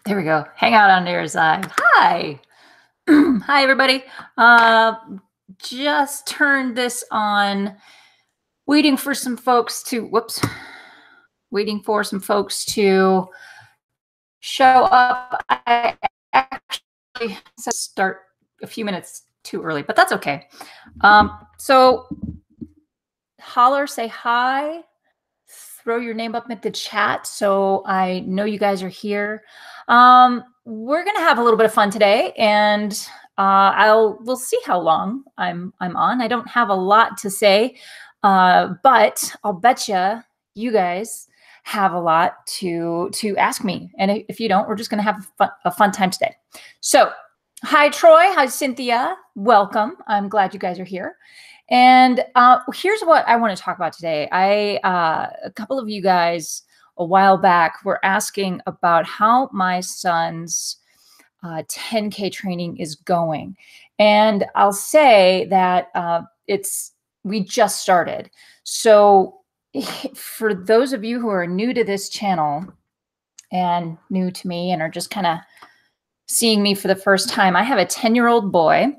There we go. Hang out on your side. Hi. Hi, everybody. Just turned this on. Waiting for some folks to, waiting for some folks to show up. I actually start a few minutes too early, but that's okay. So holler, say hi, throw your name up in the chat so I know you guys are here. We're gonna have a little bit of fun today, and we'll see how long I'm on. I don't have a lot to say, but I'll bet you guys have a lot to ask me. And if you don't, we're just gonna have a fun time today. So, hi Troy, hi Cynthia, welcome. I'm glad you guys are here. And here's what I want to talk about today. A couple of you guys a while back were asking about how my son's 10K training is going. And I'll say that we just started. So for those of you who are new to this channel and new to me and are just kind of seeing me for the first time, I have a 10-year-old boy.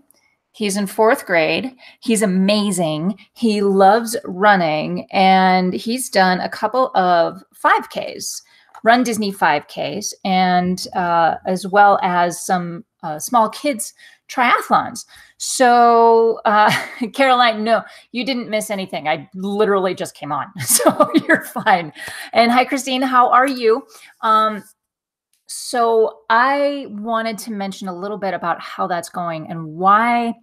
He's in 4th grade. He's amazing. He loves running, and he's done a couple of 5Ks, Run Disney 5Ks, and as well as some small kids triathlons. So Caroline, no, you didn't miss anything. I literally just came on, so you're fine. And hi, Christine, how are you? So I wanted to mention a little bit about how that's going and why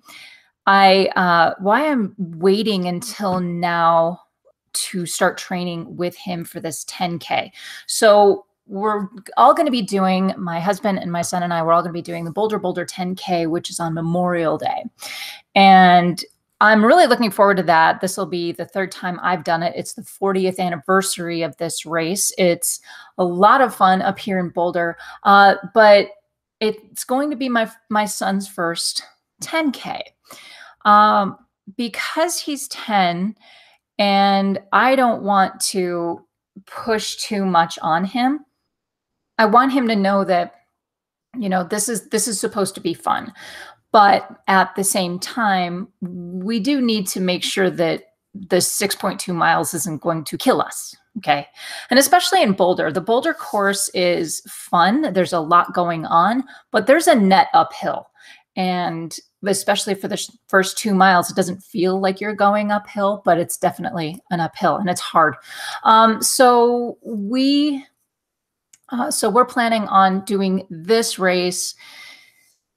I'm waiting until now to start training with him for this 10K. So we're all going to be doing, my husband and my son and I, we're all going to be doing the Boulder 10K, which is on Memorial Day. And I'm really looking forward to that. This will be the 3rd time I've done it. It's the 40th anniversary of this race. It's a lot of fun up here in Boulder, but it's going to be my son's first 10K. Because he's 10 and I don't want to push too much on him, I want him to know that, you know, this is supposed to be fun. But at the same time, we do need to make sure that the 6.2 miles isn't going to kill us, okay? And especially in Boulder, the Boulder course is fun. There's a lot going on, but there's a net uphill. And especially for the first 2 miles, it doesn't feel like you're going uphill, but it's definitely an uphill, and it's hard. So we're planning on doing this race.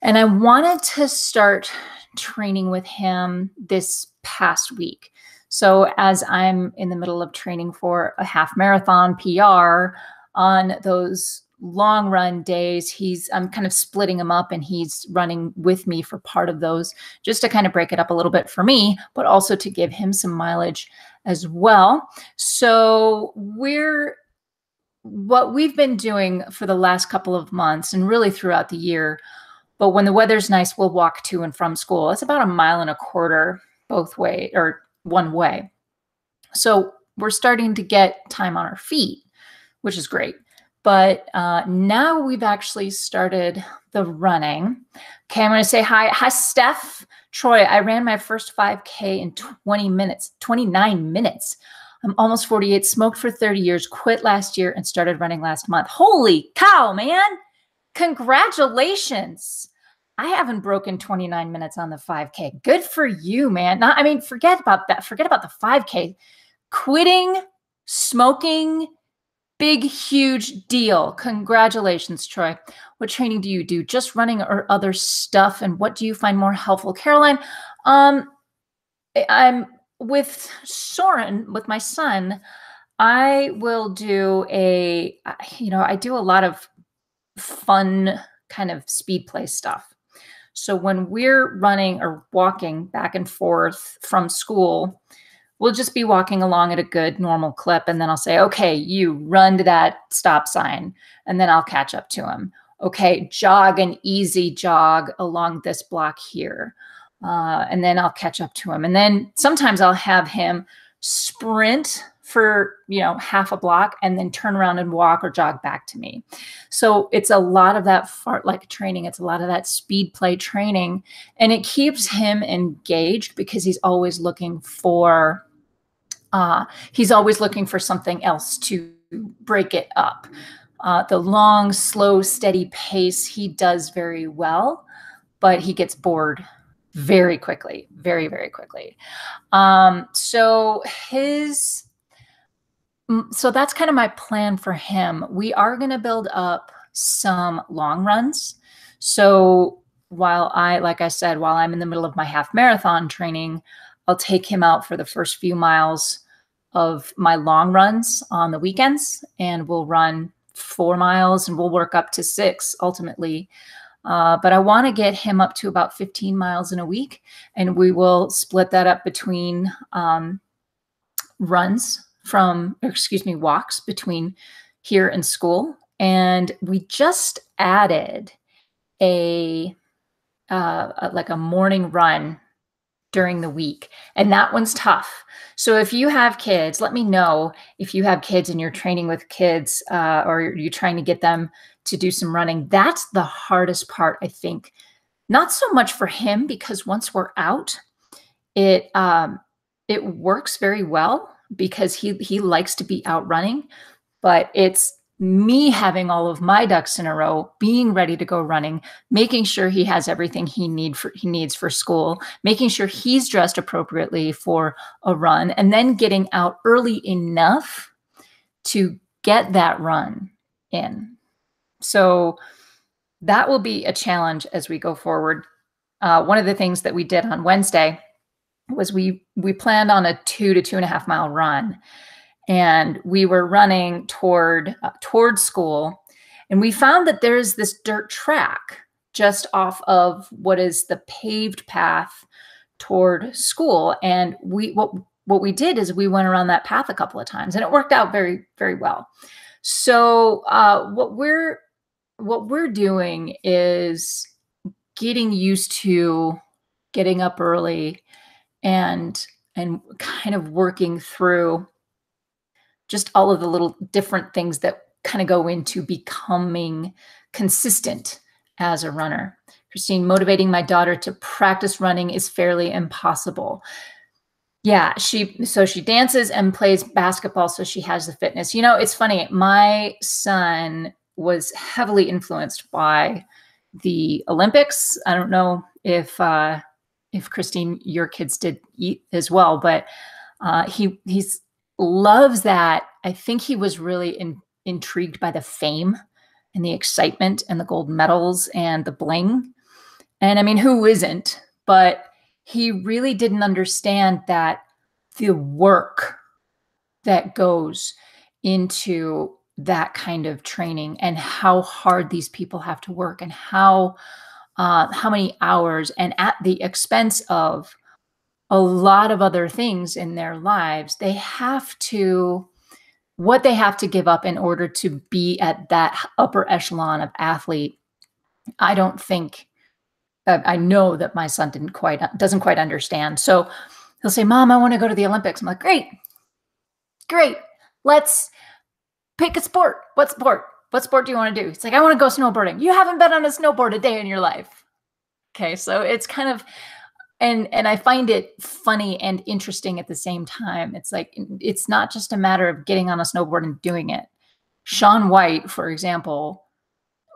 And I wanted to start training with him this past week. So as I'm in the middle of training for a half marathon PR on those long run days, I'm kind of splitting him up, and he's running with me for part of those, just to kind of break it up a little bit for me, but also to give him some mileage as well. So what we've been doing for the last couple of months and really throughout the year, but when the weather's nice, we'll walk to and from school. It's about 1.25 miles both way, or one way. So we're starting to get time on our feet, which is great. But now we've actually started the running. Okay, I'm going to say hi. Hi, Steph. Troy, I ran my first 5K in 29 minutes. I'm almost 48, smoked for 30 years, quit last year, and started running last month. Holy cow, man. Congratulations. I haven't broken 29 minutes on the 5K. Good for you, man. Forget about that. Forget about the 5K. Quitting, smoking, big, huge deal. Congratulations, Troy. What training do you do? Just running or other stuff? And what do you find more helpful? Caroline, I'm with Soren, with my son. I will do I do a lot of fun kind of speed play stuff. So when we're running or walking back and forth from school, we'll just be walking along at a good normal clip. And then I'll say, okay, you run to that stop sign, and then I'll catch up to him. Okay, jog an easy jog along this block here. And then I'll catch up to him. And then sometimes I'll have him sprint for, half a block and then turn around and walk or jog back to me. So it's a lot of that fart-like training. It's a lot of that speed play training, and it keeps him engaged because he's always looking for something else to break it up. The long, slow, steady pace, he does very well, but he gets bored very quickly, very, very quickly. So that's kind of my plan for him. We are going to build up some long runs. So like I said, while I'm in the middle of my half marathon training, I'll take him out for the first few miles of my long runs on the weekends, and we'll run 4 miles and we'll work up to 6 ultimately. But I want to get him up to about 15 miles in a week, and we will split that up between walks between here and school. And we just added like a morning run during the week. And that one's tough. So if you have kids, let me know if you have kids and you're training with kids, or you're trying to get them to do some running. That's the hardest part, I think. Not so much for him, because once we're out, it works very well because he likes to be out running, but it's me having all of my ducks in a row, being ready to go running, making sure he has everything he needs for school, making sure he's dressed appropriately for a run, and then getting out early enough to get that run in. So that will be a challenge as we go forward. One of the things that we did on Wednesday was we planned on a 2 to 2.5 mile run. And we were running toward school, and we found that there's this dirt track just off of what is the paved path toward school. And what we did is we went around that path a couple of times, and it worked out very, very well. So what we're doing is getting used to getting up early and kind of working through just all of the little different things that kind of go into becoming consistent as a runner. Christine, motivating my daughter to practice running is fairly impossible. Yeah, she dances and plays basketball, so she has the fitness. It's funny. My son was heavily influenced by the Olympics. I don't know if Christine, your kids did as well, but he's loves that. I think he was really intrigued by the fame and the excitement and the gold medals and the bling. And I mean, who isn't? But he really didn't understand that the work that goes into that kind of training and how hard these people have to work and how many hours, and at the expense of a lot of other things in their lives, what they have to give up in order to be at that upper echelon of athlete. I don't think, I know that my son doesn't quite understand. So he'll say, "Mom, I want to go to the Olympics." I'm like, great. Let's pick a sport. What sport? What sport do you want to do? He's like, "I want to go snowboarding." You haven't been on a snowboard a day in your life. Okay. So it's kind of, and I find it funny and interesting at the same time. It's like, it's not just a matter of getting on a snowboard and doing it. Shaun White, for example,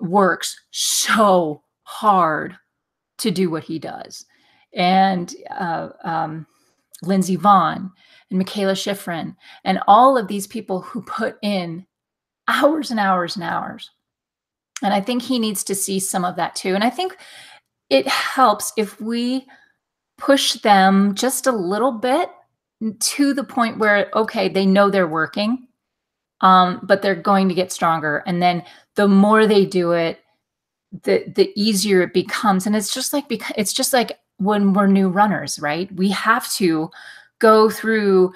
works so hard to do what he does. And Lindsey Vonn and Michaela Schifrin and all of these people who put in hours and hours and hours. And I think he needs to see some of that too. And I think it helps if we push them just a little bit to the point where, okay, they know they're working, but they're going to get stronger. And then the more they do it, the easier it becomes. And it's just like when we're new runners, right? We have to go through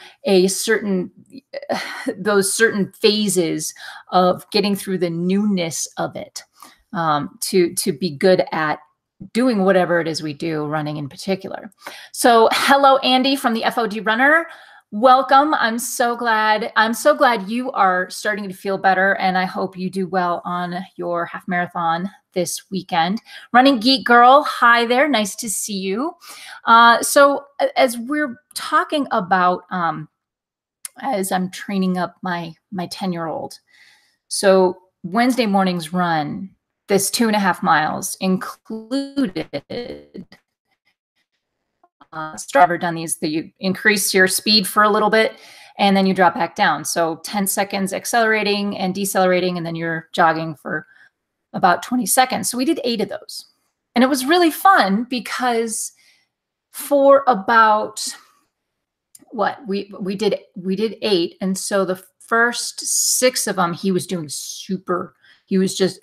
those certain phases of getting through the newness of it, to be good at doing whatever it is we do, running in particular. So hello, Andy from the FOD Runner. Welcome. I'm so glad. I'm so glad you are starting to feel better, and I hope you do well on your half marathon this weekend. Running Geek Girl, hi there. Nice to see you. So as we're talking about, as I'm training up my 10-year-old, so Wednesday morning's run, this 2.5 miles included. Ever done these, that you increase your speed for a little bit and then you drop back down. So 10 seconds accelerating and decelerating, and then you're jogging for about 20 seconds. So we did 8 of those. And it was really fun because for about what we did 8. And so the first 6 of them, he was doing super. He was just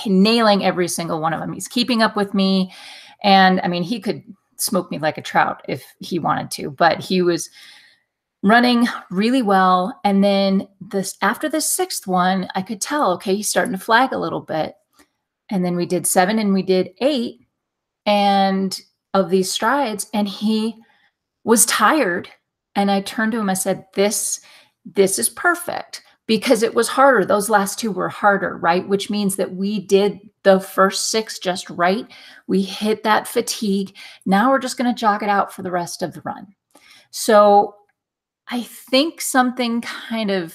nailing every single one of them. He's keeping up with me. And I mean, he could smoke me like a trout if he wanted to, but he was running really well. And then after the 6th one, I could tell, okay, he's starting to flag a little bit. And then we did 7 and we did 8 and of these strides, and he was tired. And I turned to him, I said, this is perfect, because it was harder. Those last 2 were harder, right? Which means that we did the first 6 just right. We hit that fatigue. Now we're just going to jog it out for the rest of the run. So I think something kind of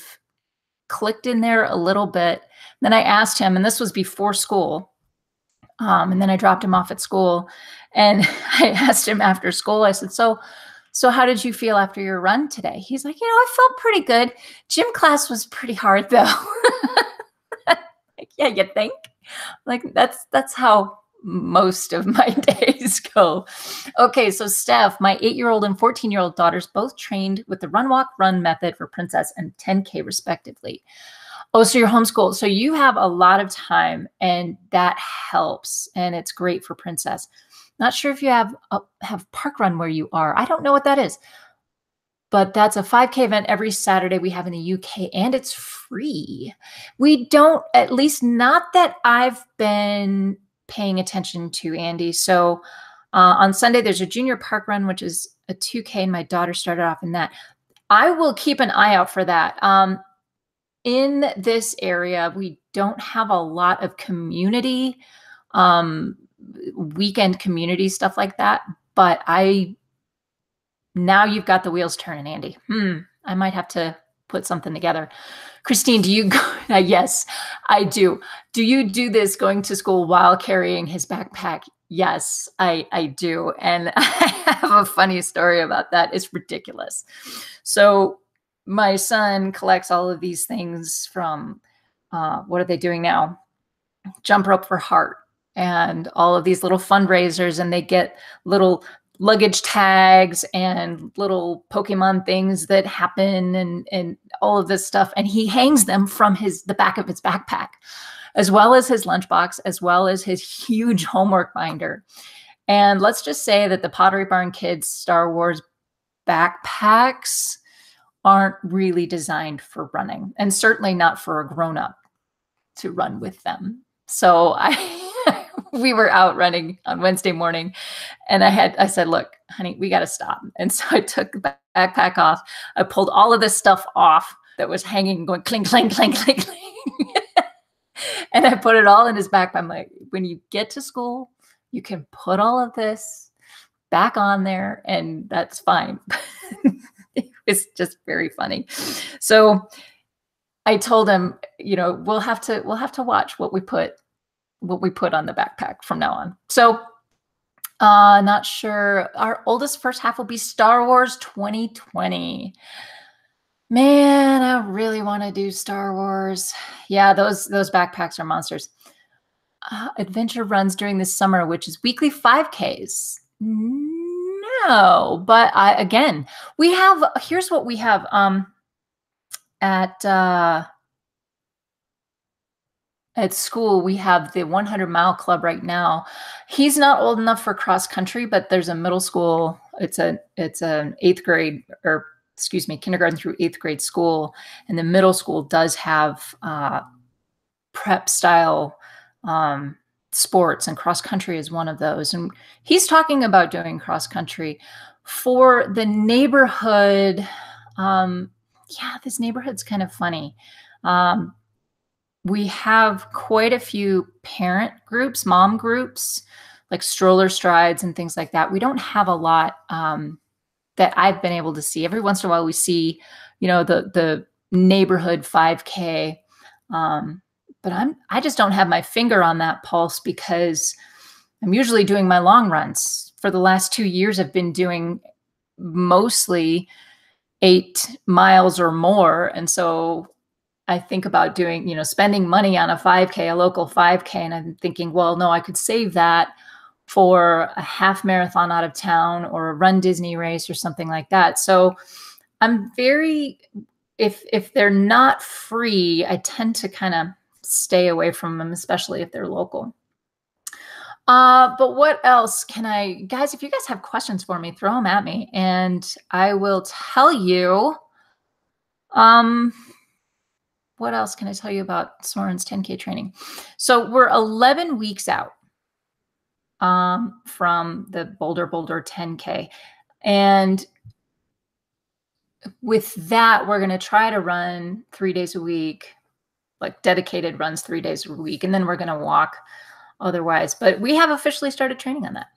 clicked in there a little bit. Then I asked him, and this was before school. And then I dropped him off at school, and I asked him after school, I said, so how did you feel after your run today? He's like, I felt pretty good. Gym class was pretty hard though. Like, yeah, you think? Like that's how most of my days go. Okay, so Steph, my 8-year-old and 14-year-old daughters both trained with the run, walk, run method for Princess and 10K respectively. Oh, so you're homeschooled. So you have a lot of time, and that helps. And it's great for Princess. Not sure if you have park run where you are. I don't know what that is, but that's a 5K event every Saturday we have in the UK, and it's free. We don't, at least not that I've been paying attention to, Andy. So on Sunday, there's a junior park run, which is a 2K, and my daughter started off in that. I will keep an eye out for that. In this area, we don't have a lot of community, weekend community stuff like that. But now you've got the wheels turning, Andy. I might have to put something together. Christine, do you go? Yes, I do. Do you do this going to school while carrying his backpack? Yes, I do. And I have a funny story about that. It's ridiculous. So my son collects all of these things from, what are they doing now? Jump Rope for Heart and all of these little fundraisers, and they get little luggage tags and little Pokemon things that happen and all of this stuff. And he hangs them from the back of his backpack, as well as his lunchbox, as well as his huge homework binder. And let's just say that the Pottery Barn Kids Star Wars backpacks aren't really designed for running, and certainly not for a grown-up to run with them. So we were out running on Wednesday morning, and I said, look, honey, we got to stop. And so I took the backpack off. I pulled all of this stuff off that was hanging, going clink, clink, clink, clink, clink. And I put it all in his backpack. I'm like, when you get to school, you can put all of this back on there, and that's fine. It's just very funny. So I told him, we'll have to watch what we put on the backpack from now on. So not sure. Our oldest first half will be Star Wars 2020. Man, I really want to do Star Wars. Yeah, those backpacks are monsters. Adventure runs during the summer, which is weekly 5Ks. No, but here's what we have at school. We have the 100-mile club right now. He's not old enough for cross country, but there's a middle school. It's an 8th grade, or excuse me, kindergarten through 8th grade school. And the middle school does have prep style sports, and cross country is one of those. And he's talking about doing cross country for the neighborhood. Yeah, this neighborhood's kind of funny. We have quite a few parent groups, mom groups, like stroller strides and things like that. We don't have a lot that I've been able to see. Every once in a while, we see, the neighborhood 5K. But I just don't have my finger on that pulse because I'm usually doing my long runs. For the last 2 years, I've been doing mostly 8 miles or more. And so I think about doing, spending money on a 5K, a local 5K. And I'm thinking, well, no, I could save that for a half marathon out of town or a Run Disney race or something like that. So I'm if they're not free, I tend to kind of stay away from them, especially if they're local. But what else guys, if you guys have questions for me, throw them at me and I will tell you. What else can I tell you about Soren's 10K training? So we're 11 weeks out from the Boulder 10K. And with that, we're going to try to run 3 days a week, like dedicated runs 3 days a week. And then we're going to walk otherwise. But we have officially started training on that.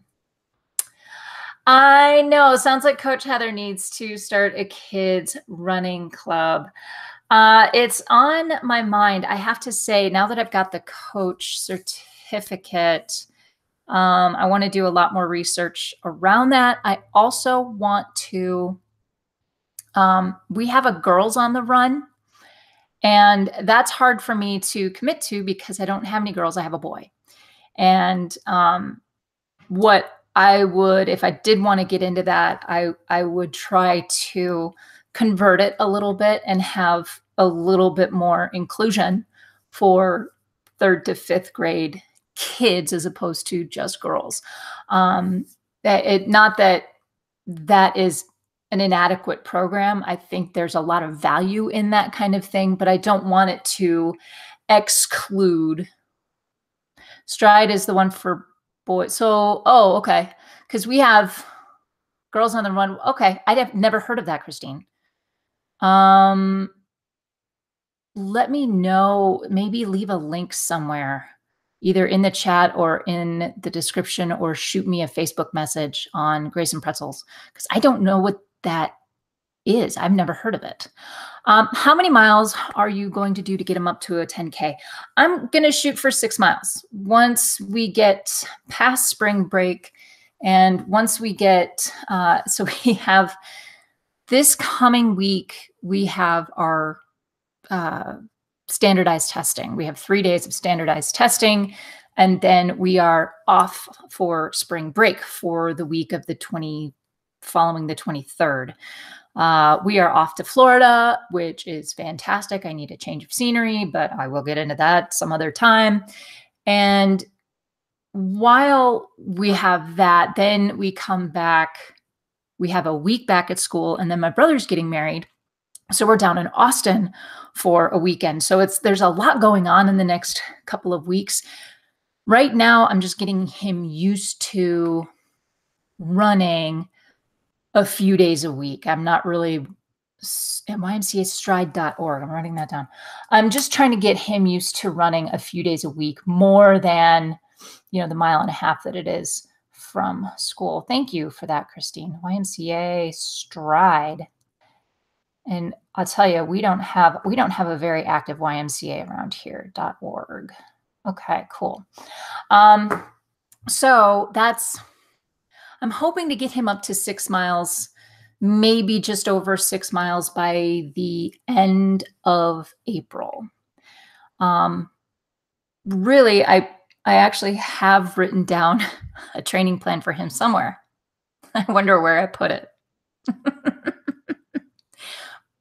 I know. Sounds like Coach Heather needs to start a kids running club. It's on my mind. I have to say, now that I've got the coach certificate, I want to do a lot more research around that. I also want to, we have a girls on the run, and that's hard for me to commit to because I don't have any girls. I have a boy. And what I would, if I did want to get into that, I would try to convert it a little bit and have a little bit more inclusion for 3rd to 5th grade kids as opposed to just girls. Not that is an inadequate program. I think there's a lot of value in that kind of thing, but I don't want it to exclude. Stride is the one for boys. So, okay. Because we have girls on the run. Okay. I'd have never heard of that, Christine. Let me know, maybe leave a link somewhere, either in the chat or in the description, or shoot me a Facebook message on Grace and Pretzels, because I don't know what that is. I've never heard of it. How many miles are you going to do to get them up to a 10K? I'm going to shoot for 6 miles. Once we get past spring break, and once we get, so we have this coming week, we have our standardized testing. We have 3 days of standardized testing, and then we are off for spring break for the week of following the 23rd. We are off to Florida, which is fantastic. I need a change of scenery, but I will get into that some other time. And while we have that, then we come back, we have a week back at school, and then my brother's getting married. So we're down in Austin for a weekend. So there's a lot going on in the next couple of weeks. Right now, I'm just getting him used to running a few days a week. I'm not really at ymcastride.org. I'm writing that down. I'm just trying to get him used to running a few days a week, more than, the 1.5 miles that it is from school. Thank you for that, Christine. YMCA Stride. And I'll tell you, we don't have a very active YMCA around here, .org. Okay, cool. So I'm hoping to get him up to 6 miles, maybe just over 6 miles by the end of April. Really, I actually have written down a training plan for him somewhere. I wonder where I put it.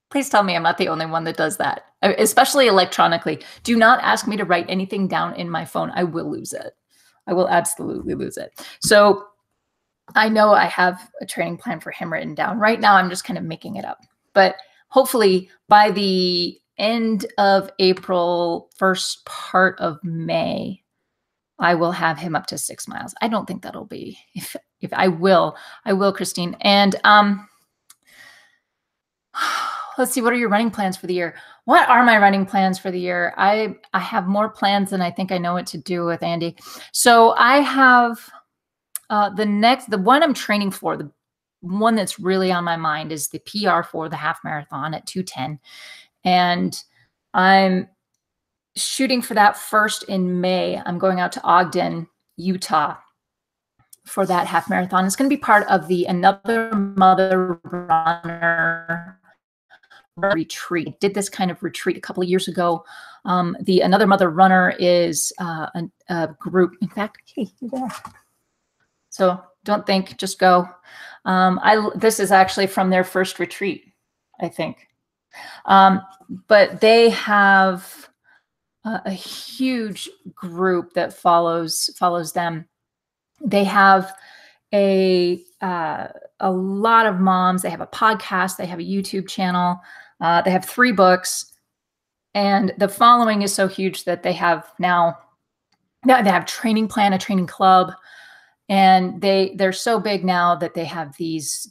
Please tell me I'm not the only one that does that, especially electronically. Do not ask me to write anything down in my phone. I will lose it. I will absolutely lose it. So I know I have a training plan for him written down. Right now, I'm just kind of making it up. But hopefully by the end of April, first part of May, I will have him up to 6 miles. I don't think that'll be, if I will, Christine. And let's see, what are your running plans for the year? What are my running plans for the year? I have more plans than I think I know what to do with, Andy. So I have the one I'm training for, the one that's really on my mind is the PR for the half marathon at 2:10. And I'm shooting for that first in May. I'm going out to Ogden, Utah for that half marathon. It's going to be part of the Another Mother Runner retreat. I did this kind of retreat a couple of years ago. The Another Mother Runner is a group. In fact, hey, you there. So don't think, just go. This is actually from their first retreat, I think. But they have a huge group that follows them. They have a lot of moms. They have a podcast. They have a YouTube channel. They have 3 books, and the following is so huge that they have now they have training plan, a training club, and they're so big now that they have these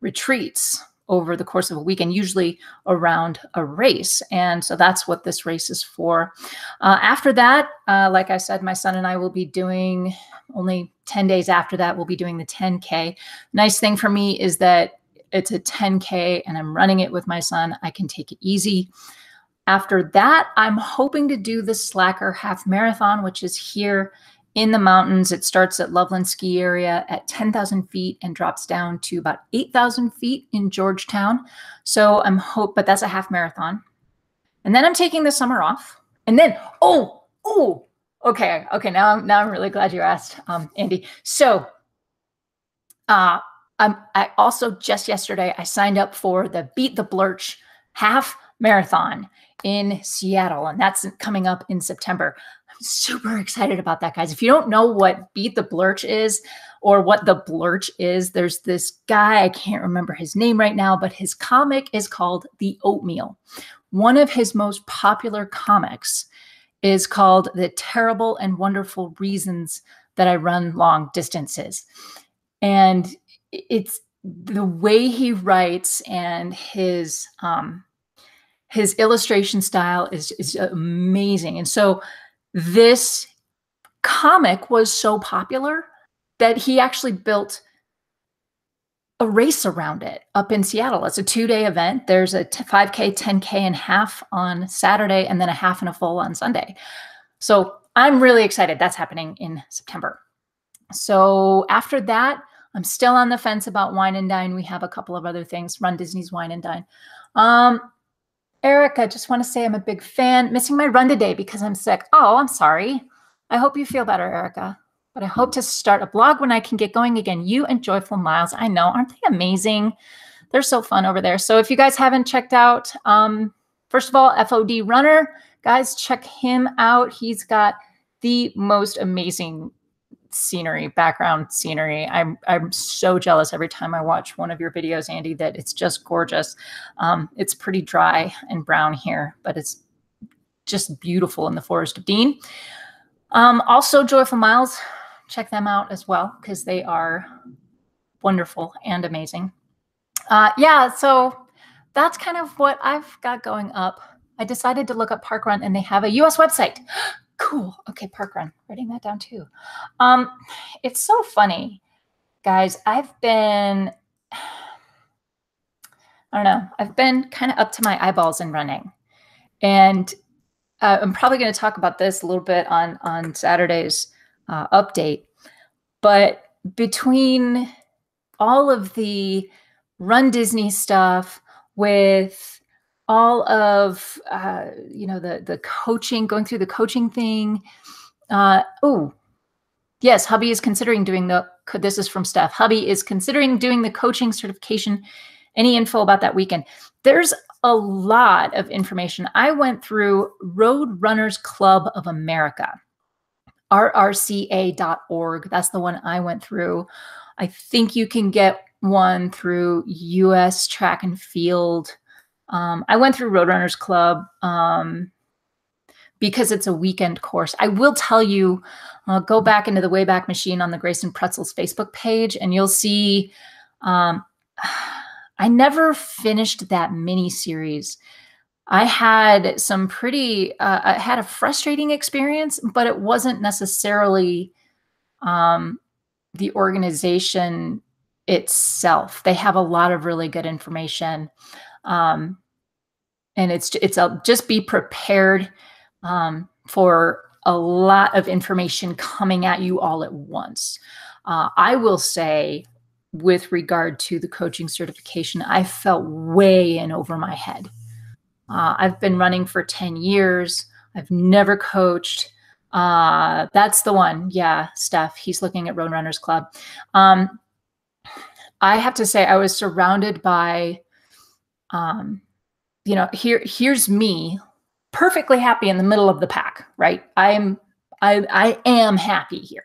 retreats over the course of a weekend, usually around a race. And so that's what this race is for. After that, like I said, my son and I will be doing, only 10 days after that, we'll be doing the 10K. Nice thing for me is that it's a 10K and I'm running it with my son. I can take it easy. After that, I'm hoping to do the Slacker Half Marathon, which is here in the mountains. It starts at Loveland Ski Area at 10,000 feet and drops down to about 8,000 feet in Georgetown. So but that's a half marathon. And then I'm taking the summer off. And then, okay. Now I'm really glad you asked, Andy. So, I also just yesterday, I signed up for the Beat the Blurch half marathon in Seattle, and that's coming up in September. I'm super excited about that, guys. If you don't know what Beat the Blurch is or what the Blurch is, there's this guy, I can't remember his name right now, but his comic is called The Oatmeal. One of his most popular comics is called The Terrible and Wonderful Reasons That I Run Long Distances. And it's the way he writes, and his illustration style is amazing. And so this comic was so popular that he actually built a race around it up in Seattle. It's a 2-day event. There's a 5K, 10K, and half on Saturday, and then a half and a full on Sunday. So I'm really excited. That's happening in September. So after that, I'm still on the fence about Wine and Dine. We have a couple of other things. Run Disney's Wine and Dine. Erica, just want to say I'm a big fan. Missing my run today because I'm sick. Oh, I'm sorry. I hope you feel better, Erica. But I hope to start a blog when I can get going again. You and Joyful Miles. I know. Aren't they amazing? They're so fun over there. So if you guys haven't checked out, first of all, FOD Runner, guys, check him out. He's got the most amazing background scenery. I'm so jealous every time I watch one of your videos, Andy, that it's just gorgeous. It's pretty dry and brown here, but it's just beautiful in the Forest of Dean. Also Joyful Miles, check them out as well, because they are wonderful and amazing. Yeah, so that's kind of what I've got going up. I decided to look up Parkrun, and they have a US website. Cool. Okay, Parkrun. Writing that down too. It's so funny, guys. I've been kind of up to my eyeballs in running. And I'm probably going to talk about this a little bit on Saturday's update. But between all of the Run Disney stuff with all of, the coaching, going through the coaching thing. Yes, hubby is considering doing this is from Steph. Hubby is considering doing the coaching certification. Any info about that weekend? There's a lot of information. I went through Road Runners Club of America, rrca.org. That's the one I went through. I think you can get one through US Track and Field. I went through Roadrunners Club because it's a weekend course. I will tell you, go back into the Wayback Machine on the Grayson Pretzels Facebook page, and you'll see, I I never finished that mini series. I had some pretty, I had a frustrating experience, but it wasn't necessarily the organization itself. They have a lot of really good information. Um, and just be prepared for a lot of information coming at you all at once. I will say, with regard to the coaching certification, I felt way in over my head. I've been running for 10 years. I've never coached. That's the one. Yeah, Steph, he's looking at Road Runners Club. I have to say I was surrounded by, here's me perfectly happy in the middle of the pack, right? I am happy here.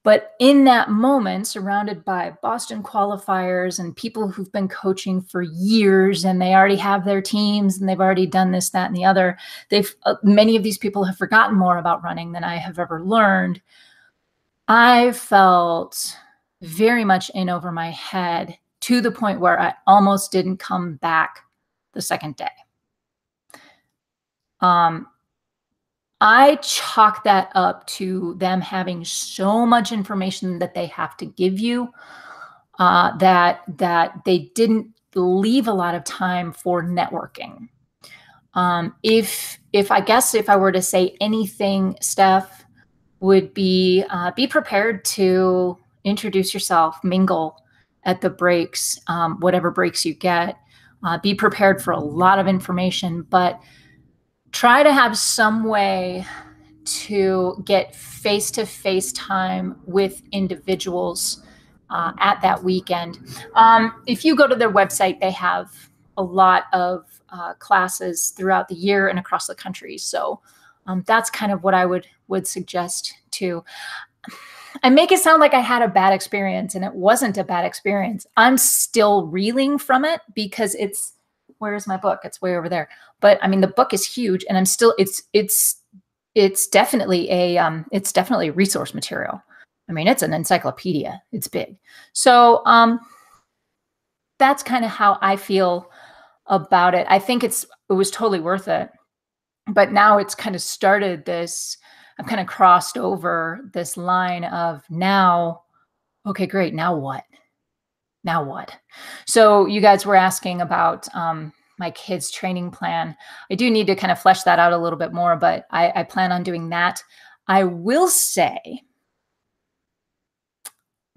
But in that moment, surrounded by Boston qualifiers and people who've been coaching for years, and they already have their teams and they've already done this, that, and the other, many of these people have forgotten more about running than I have ever learned. I felt very much in over my head, to the point where I almost didn't come back the second day. I chalk that up to them having so much information that they have to give you, that they didn't leave a lot of time for networking. If I were to say anything, Steph, would be prepared to introduce yourself, mingle at the breaks, whatever breaks you get. Be prepared for a lot of information, but try to have some way to get face-to-face time with individuals at that weekend. If you go to their website, they have a lot of classes throughout the year and across the country. So that's kind of what I would suggest too. I make it sound like I had a bad experience, and it wasn't a bad experience. I'm still reeling from it because where's my book? It's way over there. But I mean, the book is huge, and I'm still, it's definitely a resource material. I mean, it's an encyclopedia. It's big. So that's kind of how I feel about it. I think it was totally worth it. But now it's kind of started this, I've kind of crossed over this line of now, okay, great. Now what? Now what? So you guys were asking about my kids' training plan. I do need to kind of flesh that out a little bit more, but I plan on doing that. I will say,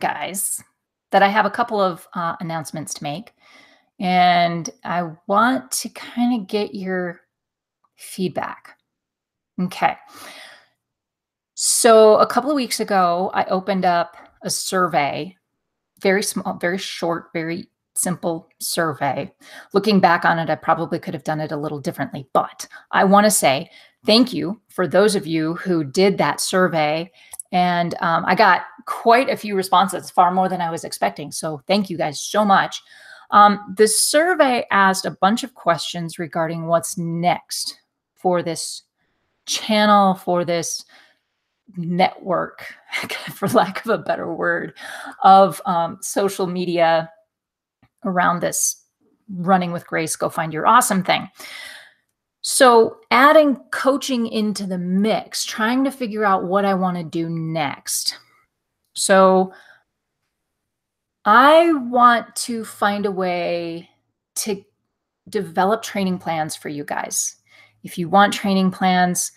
guys, that I have a couple of announcements to make, and I want to kind of get your feedback. Okay. So a couple of weeks ago, I opened up a survey, very small, very short, very simple survey. Looking back on it, I probably could have done it a little differently, but I want to say thank you for those of you who did that survey. And I got quite a few responses, far more than I was expecting. So thank you guys so much. The survey asked a bunch of questions regarding what's next for this channel, for this network, for lack of a better word, of social media around this Running with Grace, Go Find Your Awesome thing. So adding coaching into the mix, trying to figure out what I want to do next. So I want to find a way to develop training plans for you guys. If you want training plans,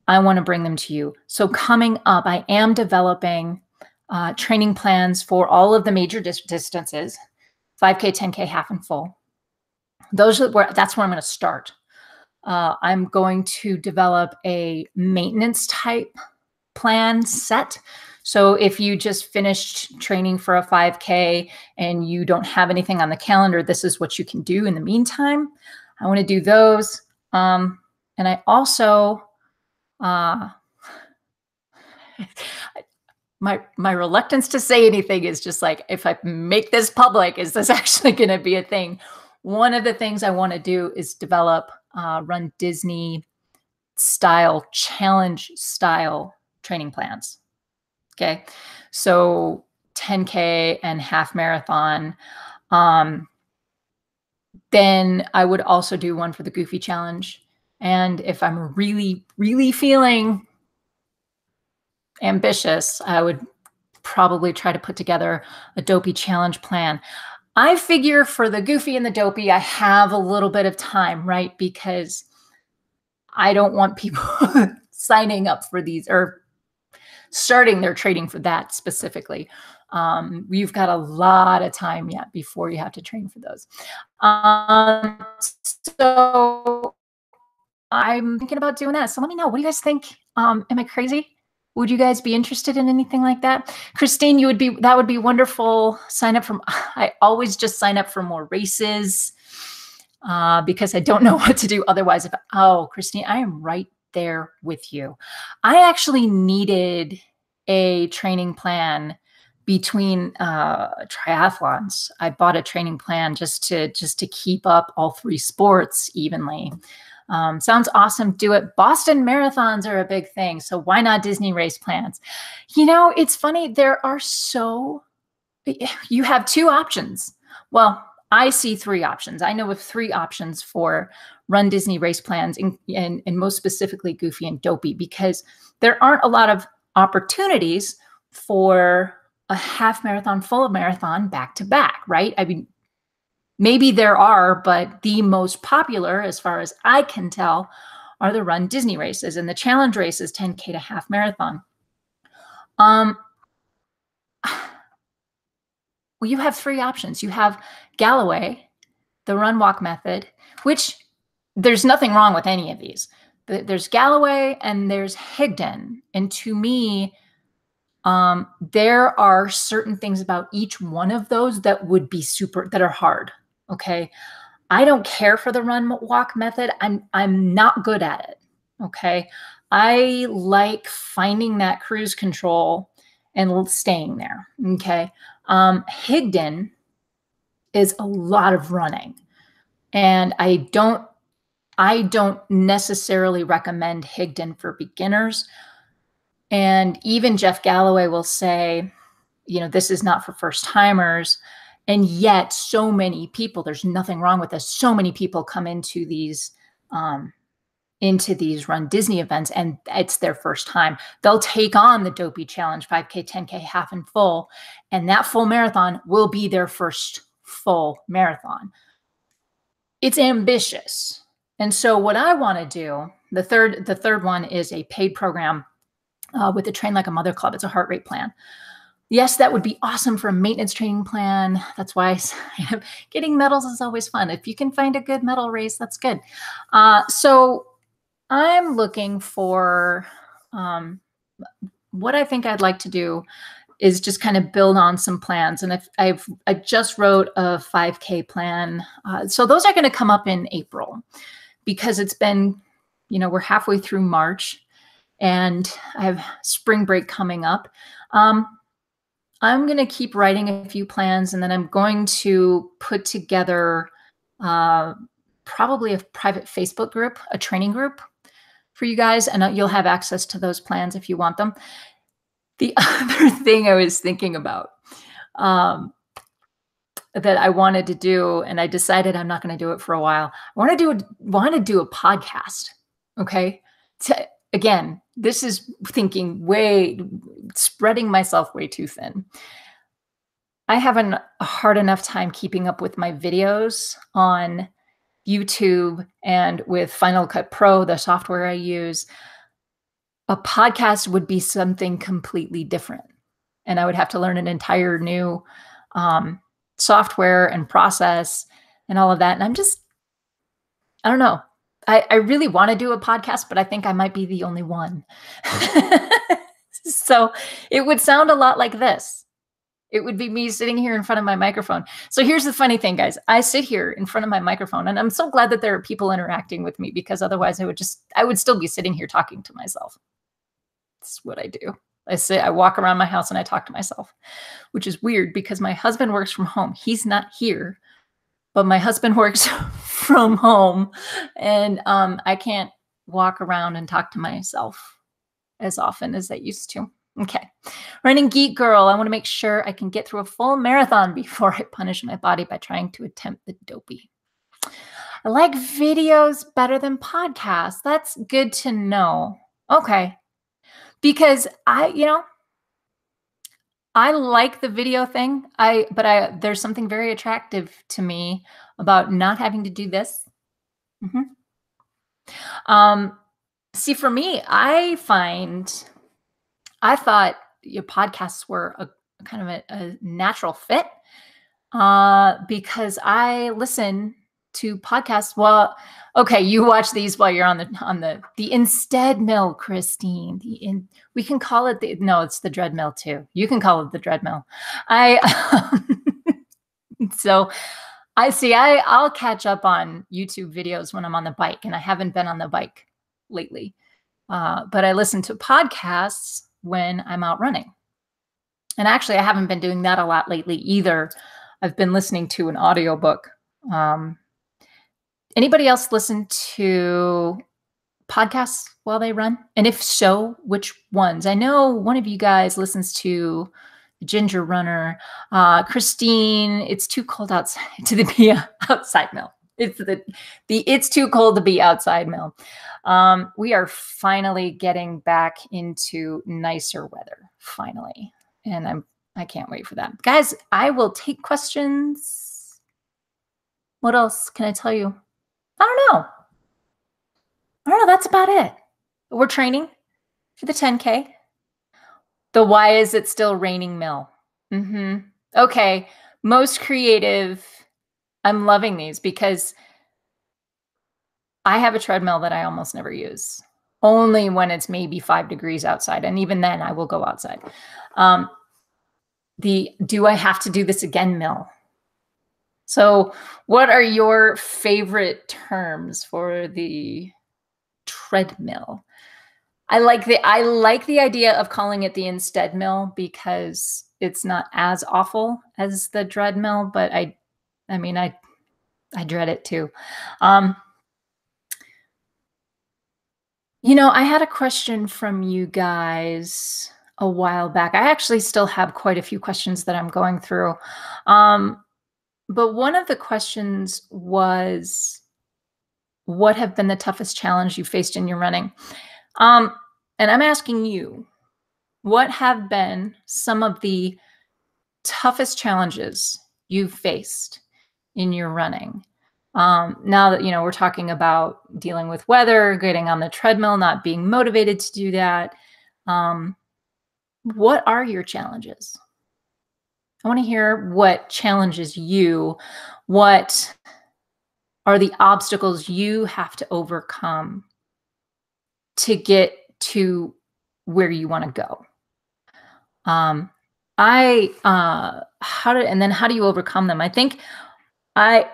I want to bring them to you. So coming up, I am developing training plans for all of the major distances, 5K, 10K, half and full. That's where I'm going to start. I'm going to develop a maintenance type plan set. So if you just finished training for a 5K and you don't have anything on the calendar, this is what you can do in the meantime. I want to do those. And I also, my reluctance to say anything is just like, if I make this public, is this actually going to be a thing? One of the things I want to do is develop Run Disney style, challenge style training plans. Okay. So 10K and half marathon. Then I would also do one for the Goofy Challenge. And if I'm really, really feeling ambitious, I would probably try to put together a Dopey Challenge plan. I figure for the Goofy and the Dopey, I have a little bit of time, right? Because I don't want people signing up for these or starting their trading for that specifically. You've got a lot of time yet before you have to train for those. So I'm thinking about doing that. So let me know. What do you guys think? Am I crazy? Would you guys be interested in anything like that? Christine, that would be wonderful. Sign up for, I always just sign up for more races because I don't know what to do otherwise. Oh, Christine, I am right there with you. I actually needed a training plan between triathlons. I bought a training plan just to keep up all three sports evenly. Sounds awesome. Do it. Boston marathons are a big thing. So why not Disney race plans? You know, it's funny. You have two options. Well, I see three options. I know of three options for Run Disney race plans and most specifically Goofy and Dopey, because there aren't a lot of opportunities for a half marathon, full marathon back to back, right? I mean, maybe there are, but the most popular, as far as I can tell, are the Run Disney races, and the challenge race is 10K to half marathon. Well, you have three options. You have Galloway, the run walk method, which there's nothing wrong with any of these. There's Galloway and there's Higdon. And to me, there are certain things about each one of those that are hard. Okay. I don't care for the run walk method. I'm not good at it. Okay. I like finding that cruise control and staying there. Okay. Higdon is a lot of running, and I don't necessarily recommend Higdon for beginners. And even Jeff Galloway will say, you know, this is not for first timers. And yet so many people, there's nothing wrong with this. So many people come into these Run Disney events and it's their first time. They'll take on the Dopey Challenge, 5K, 10K, half and full. And that full marathon will be their first full marathon. It's ambitious. And so what I want to do, the third one is a paid program with the Train Like a Mother Club. It's a heart rate plan. Yes, that would be awesome for a maintenance training plan. That's why getting medals is always fun. If you can find a good medal race, that's good. So I'm looking for what I think I'd like to do is just kind of build on some plans. And I just wrote a 5K plan. So those are going to come up in April because it's been, you know, we're halfway through March and I have spring break coming up. I'm going to keep writing a few plans, and then I'm going to put together probably a private Facebook group, a training group for you guys, and you'll have access to those plans if you want them. The other thing I was thinking about that I wanted to do, and I decided I'm not going to do it for a while. I want to do a podcast. Okay. Again, this is spreading myself way too thin. I have a hard enough time keeping up with my videos on YouTube and with Final Cut Pro, the software I use. A podcast would be something completely different. And I would have to learn an entire new software and process and all of that. And I don't know. I really want to do a podcast, but I think I might be the only one. So it would sound a lot like this. It would be me sitting here in front of my microphone. So here's the funny thing, guys. I sit here in front of my microphone, and I'm so glad that there are people interacting with me, because otherwise I would still be sitting here talking to myself. That's what I do. I walk around my house and I talk to myself, which is weird because my husband works from home. He's not here, but my husband works from home, and I can't walk around and talk to myself as often as I used to. Okay. Running geek girl. I want to make sure I can get through a full marathon before I punish my body by trying to attempt the dopey. I like videos better than podcasts. That's good to know. Okay. Because I like the video thing. There's something very attractive to me about not having to do this. Mhm. Um, See, for me, I thought your podcasts were a kind of a natural fit, because I listen to podcasts. Well, okay, you watch these while you're on the instead mill, Christine. We can call it no, it's the dread mill too. You can call it the dread mill. I so I see. I'll catch up on YouTube videos when I'm on the bike, and I haven't been on the bike lately. But I listen to podcasts when I'm out running. And actually, I haven't been doing that a lot lately either. I've been listening to an audiobook. Um, Anybody else listen to podcasts while they run? And if so, which ones? I know one of you guys listens to the Ginger Runner. Christine, it's too cold outside to be outside mill. It's the it's too cold to be outside mill. We are finally getting back into nicer weather, finally. And I can't wait for that. Guys, I will take questions. What else can I tell you? I don't know. That's about it. We're training for the 10K. The why is it still raining mill? Okay. Most creative. I'm loving these because I have a treadmill that I almost never use. Only when it's maybe 5 degrees outside. And even then I will go outside. Do I have to do this again mill? So what are your favorite terms for the treadmill? I like the idea of calling it the instead mill because it's not as awful as the dread mill, but I dread it too. I had a question from you guys a while back. I actually still have quite a few questions that I'm going through. But one of the questions was, what have been the toughest challenge you faced in your running? And I'm asking you, what have been some of the toughest challenges you've faced in your running? Now that, we're talking about dealing with weather, getting on the treadmill, not being motivated to do that. What are your challenges? I want to hear what challenges you, what are the obstacles you have to overcome to get to where you want to go. How do you overcome them? I think I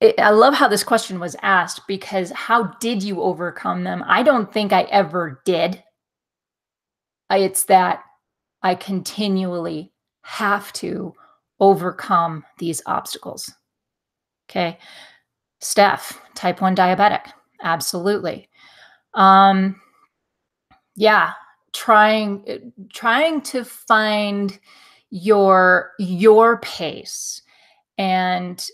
love how this question was asked, because how did you overcome them? I don't think I ever did. It's that I continually have to overcome these obstacles. Okay. Steph, type 1 diabetic. Absolutely. Yeah. Trying to find your pace. And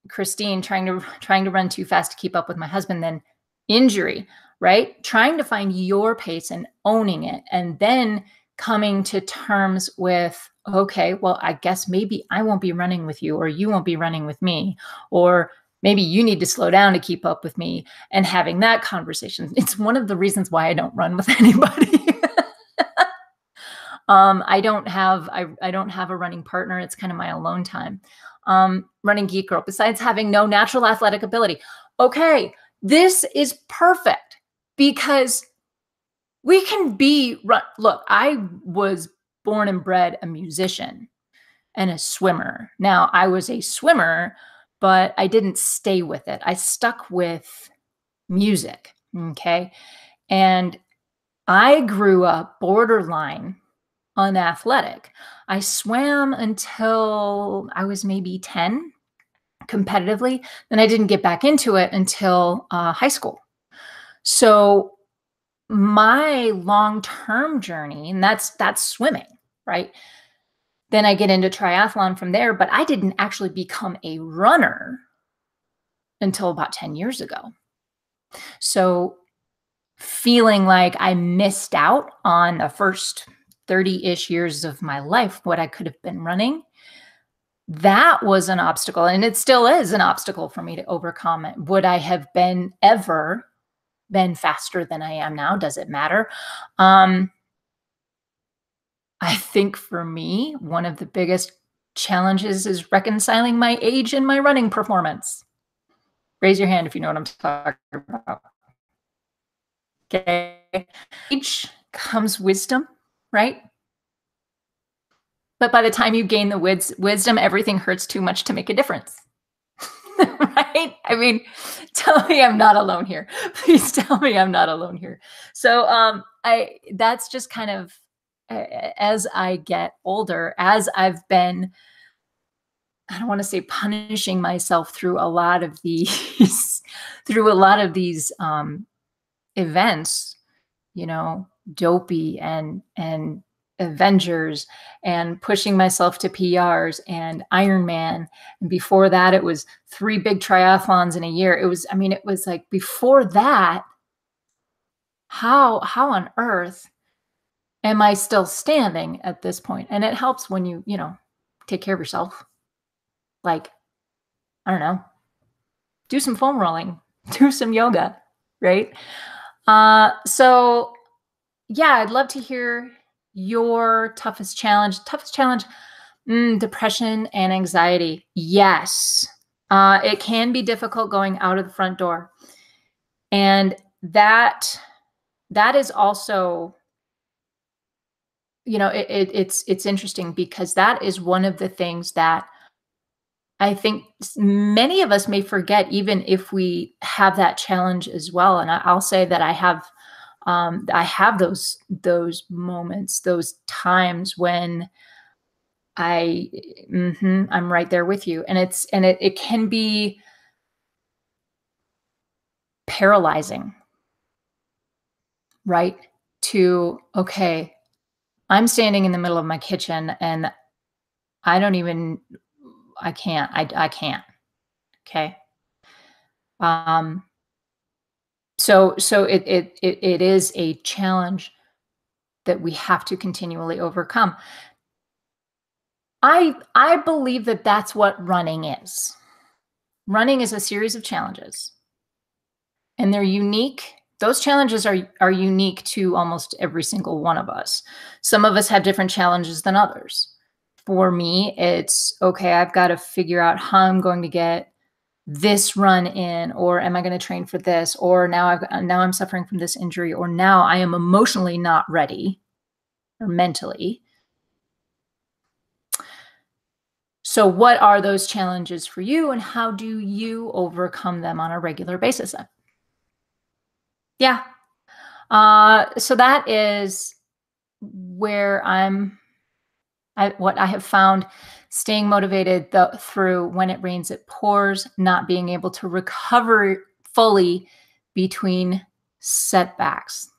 Christine trying to run too fast to keep up with my husband, then injury, right? Trying to find your pace and owning it, and then coming to terms with, okay, well, I guess maybe I won't be running with you, or you won't be running with me, or maybe you need to slow down to keep up with me, and having that conversation. It's one of the reasons why I don't run with anybody. I don't have a running partner. It's kind of my alone time. Running geek girl, besides having no natural athletic ability. Okay, this is perfect, because we can look, I was born and bred a musician and a swimmer. Now, I was a swimmer, but I didn't stay with it. I stuck with music, okay? And I grew up borderline unathletic. I swam until I was maybe 10 competitively. Then I didn't get back into it until high school. So my long-term journey, and that's swimming, right? Then I get into triathlon from there, but I didn't actually become a runner until about 10 years ago. So feeling like I missed out on the first 30-ish years of my life, what I could have been running, that was an obstacle. And it still is an obstacle for me to overcome it. Would I have ever been faster than I am now? Does it matter? I think for me, one of the biggest challenges is reconciling my age and my running performance. Raise your hand if you know what I'm talking about. Okay. Age comes wisdom, right? But by the time you gain the wisdom, everything hurts too much to make a difference. Right? I mean, tell me I'm not alone here. Please tell me I'm not alone here. So that's just kind of as I get older, as I've been, I don't want to say punishing myself through a lot of these events, Dopey and Avengers, and pushing myself to PRs and Ironman. And before that, it was 3 big triathlons in a year. It was like, before that, how on earth am I still standing at this point? And it helps when you take care of yourself. Like, I don't know, do some foam rolling, do some yoga, right? So yeah, I'd love to hear your toughest challenge. Depression and anxiety. Yes. It can be difficult going out of the front door. And that is also, it's interesting, because that is one of the things that I think many of us may forget, even if we have that challenge as well. And I'll say that I have those moments, those times when I'm right there with you. And it can be paralyzing, right? Okay, I'm standing in the middle of my kitchen and I can't. Okay. So it is a challenge that we have to continually overcome. I believe that that's what running is. Running is a series of challenges, and they're unique. Those challenges are unique to almost every single one of us. Some of us have different challenges than others. For me, it's okay, I've got to figure out how I'm going to get this run in, or am I going to train for this, or now I'm suffering from this injury, or now I am emotionally not ready, or mentally. So what are those challenges for you, and how do you overcome them on a regular basis? Yeah. So that is where what I have found, staying motivated through when it rains, it pours, not being able to recover fully between setbacks.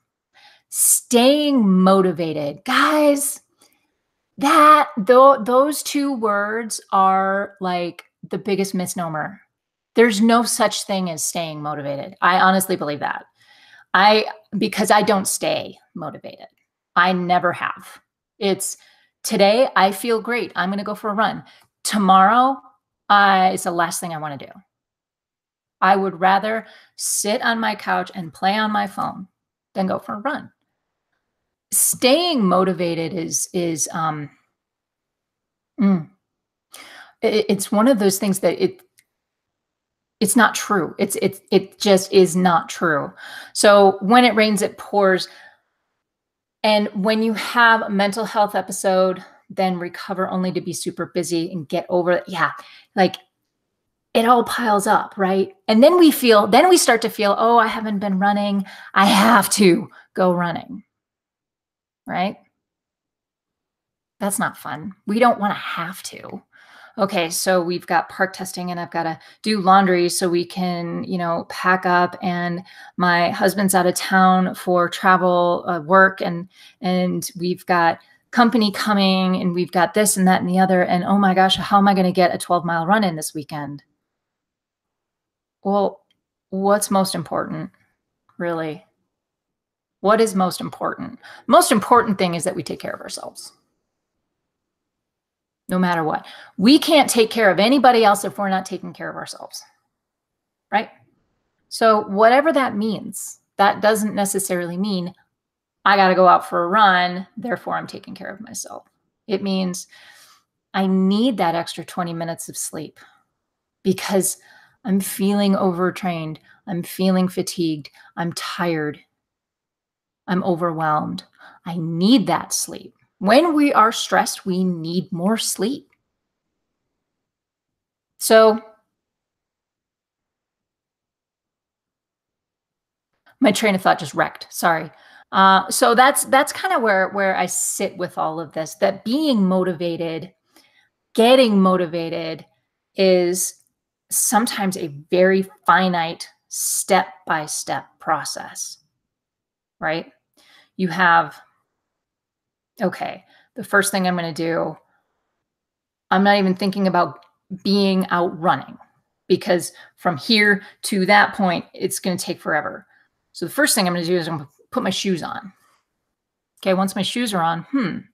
Staying motivated, guys, those 2 words are like the biggest misnomer. There's no such thing as staying motivated. I honestly believe that. Because I don't stay motivated. I never have. It's today, I feel great, I'm going to go for a run. Tomorrow, it's the last thing I want to do. I would rather sit on my couch and play on my phone than go for a run. Staying motivated is it's one of those things that it's not true. It just is not true. So when it rains, it pours. And when you have a mental health episode, then recover only to be super busy and get over it. Yeah. Like, it all piles up, right? And then we start to feel, oh, I haven't been running, I have to go running, right? That's not fun. We don't want to have to. okay, so we've got park testing and I've got to do laundry so we can, pack up, and my husband's out of town for travel work, and we've got company coming, and we've got this and that and the other, and oh my gosh, how am I going to get a 12-mile run in this weekend? Well, what's most important, really? What is most important? Most important thing is that we take care of ourselves. No matter what. We can't take care of anybody else if we're not taking care of ourselves. Right? So whatever that means, that doesn't necessarily mean I got to go out for a run, therefore I'm taking care of myself. It means I need that extra 20 minutes of sleep because I'm feeling overtrained. I'm feeling fatigued. I'm tired. I'm overwhelmed. I need that sleep. When we are stressed, we need more sleep. So my train of thought just wrecked. Sorry. So that's kind of where I sit with all of this. That being motivated, getting motivated, is sometimes a very finite step-by-step process, right? You have, okay, the first thing I'm going to do, I'm not even thinking about being out running, because from here to that point, it's going to take forever. So the first thing I'm going to do is I'm going to put my shoes on. Okay, once my shoes are on,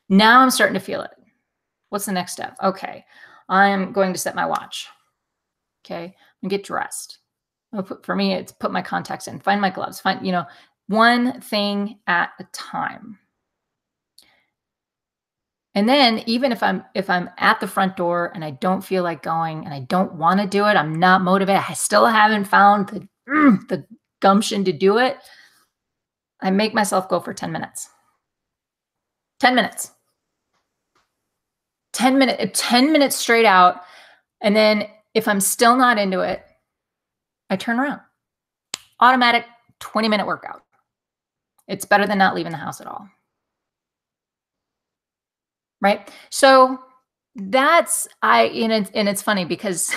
now I'm starting to feel it. What's the next step? Okay, I'm going to set my watch. Okay, and get dressed. For me, it's put my contacts in, find my gloves, find, one thing at a time. And then even if I'm at the front door and I don't feel like going and I don't want to do it, I'm not motivated, I still haven't found the gumption to do it, I make myself go for 10 minutes. 10 minutes. 10 minutes straight out. And then if I'm still not into it, I turn around. Automatic 20-minute workout. It's better than not leaving the house at all. Right? So that's, and it's funny because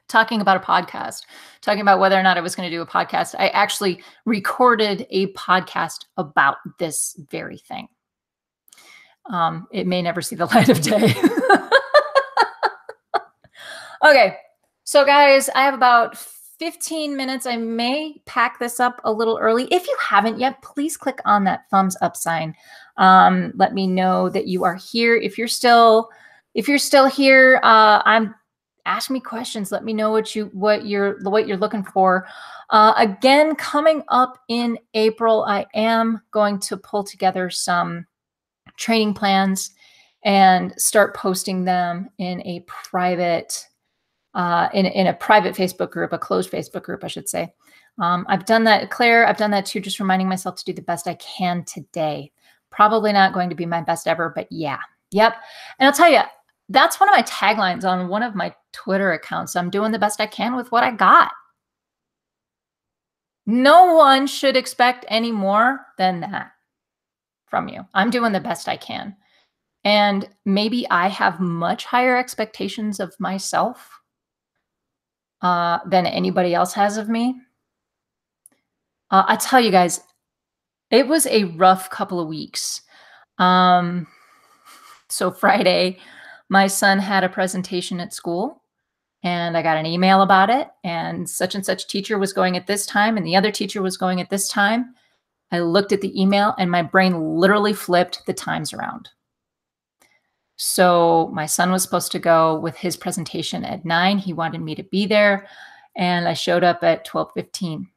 talking about a podcast, talking about whether or not I was going to do a podcast, I actually recorded a podcast about this very thing. It may never see the light of day. Okay. So guys, I have about 15 minutes. I may pack this up a little early. If you haven't yet, please click on that thumbs up sign. Let me know that you are here. If you're still here, ask me questions. Let me know what you're looking for. Again, coming up in April, I am going to pull together some training plans and start posting them in a private in a private Facebook group, a closed Facebook group, I should say. I've done that, Claire. I've done that too, just reminding myself to do the best I can today. Probably not going to be my best ever, but yeah. Yep. And I'll tell you, that's one of my taglines on one of my Twitter accounts. I'm doing the best I can with what I got. No one should expect any more than that from you. I'm doing the best I can. And maybe I have much higher expectations of myself than anybody else has of me. I tell you guys, it was a rough couple of weeks. So Friday, my son had a presentation at school, and I got an email about it, and such teacher was going at this time, and the other teacher was going at this time. I looked at the email, and my brain literally flipped the times around. So my son was supposed to go with his presentation at 9. He wanted me to be there, and I showed up at 12:15.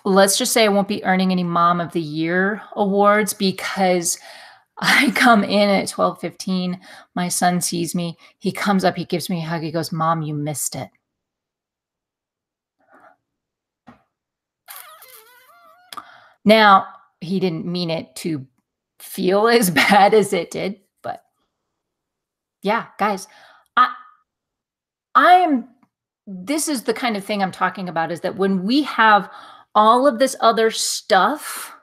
Let's just say I won't be earning any Mom of the Year awards because I come in at 12:15. My son sees me. He comes up. He gives me a hug. He goes, "Mom, you missed it." Now, he didn't mean it to feel as bad as it did, but yeah, guys, this is the kind of thing I'm talking about, is that when we have all of this other stuff,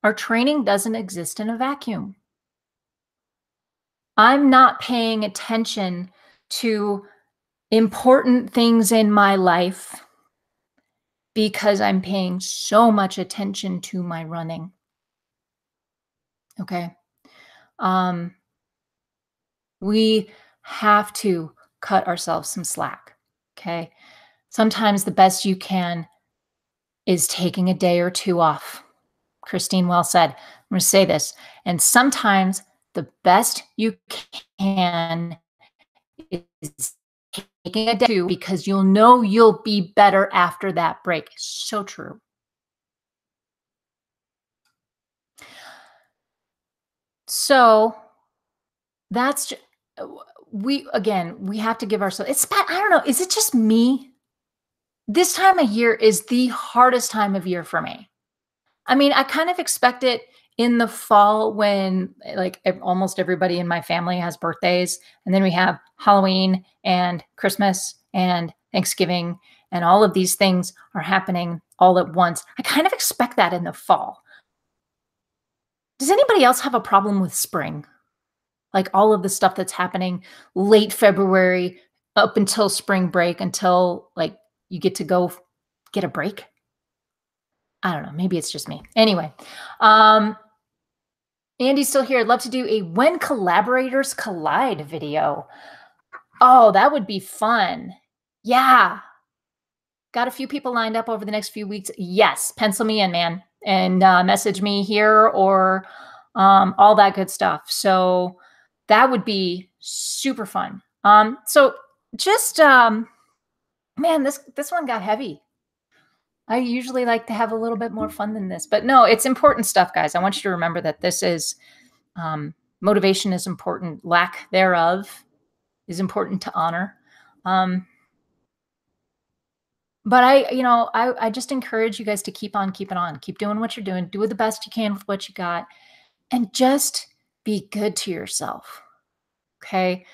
our training doesn't exist in a vacuum. I'm not paying attention to important things in my life because I'm paying so much attention to my running. Okay. Um, we have to cut ourselves some slack. Okay. Sometimes the best you can is taking a day or two off. Christine well said. I'm going to say this. And sometimes the best you can is taking a day or two because you'll know you'll be better after that break. So true. So that's we have to give ourselves. I don't know. Is it just me? This time of year is the hardest time of year for me. I mean, I kind of expect it in the fall when like almost everybody in my family has birthdays, and then we have Halloween and Christmas and Thanksgiving, and all of these things are happening all at once. I kind of expect that in the fall. Does anybody else have a problem with spring? Like all of the stuff that's happening late February up until spring break, until like you get to go get a break? I don't know. Maybe it's just me. Anyway, Andy's still here. I'd love to do a when collaborators collide video. Oh, that would be fun. Yeah. Got a few people lined up over the next few weeks. Yes. Pencil me in, man. And message me here or all that good stuff. So that would be super fun. So just, man, this one got heavy. I usually like to have a little bit more fun than this, but no, it's important stuff, guys. I want you to remember that this is motivation is important. Lack thereof is important to honor. But I just encourage you guys to keep on keeping on, keep doing what you're doing, do the best you can with what you got, and just be good to yourself. Okay.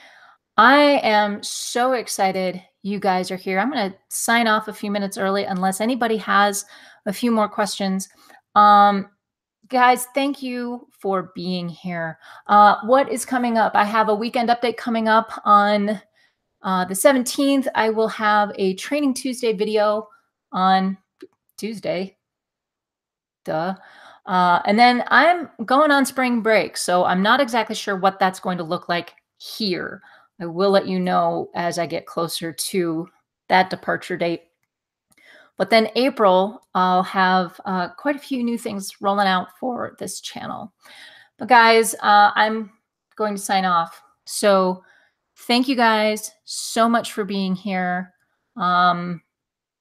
I am so excited you guys are here. I'm going to sign off a few minutes early unless anybody has a few more questions. Guys, thank you for being here. What is coming up? I have a weekend update coming up on the 17th. I will have a Training Tuesday video on Tuesday. Duh. And then I'm going on spring break, so I'm not exactly sure what that's going to look like here. I will let you know as I get closer to that departure date. But then April, I'll have quite a few new things rolling out for this channel. But guys, I'm going to sign off. So thank you guys so much for being here. The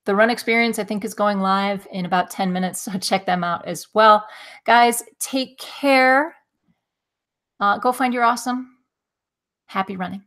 run experience, I think, is going live in about 10 minutes, so check them out as well. Guys, take care. Go find your awesome. Happy running.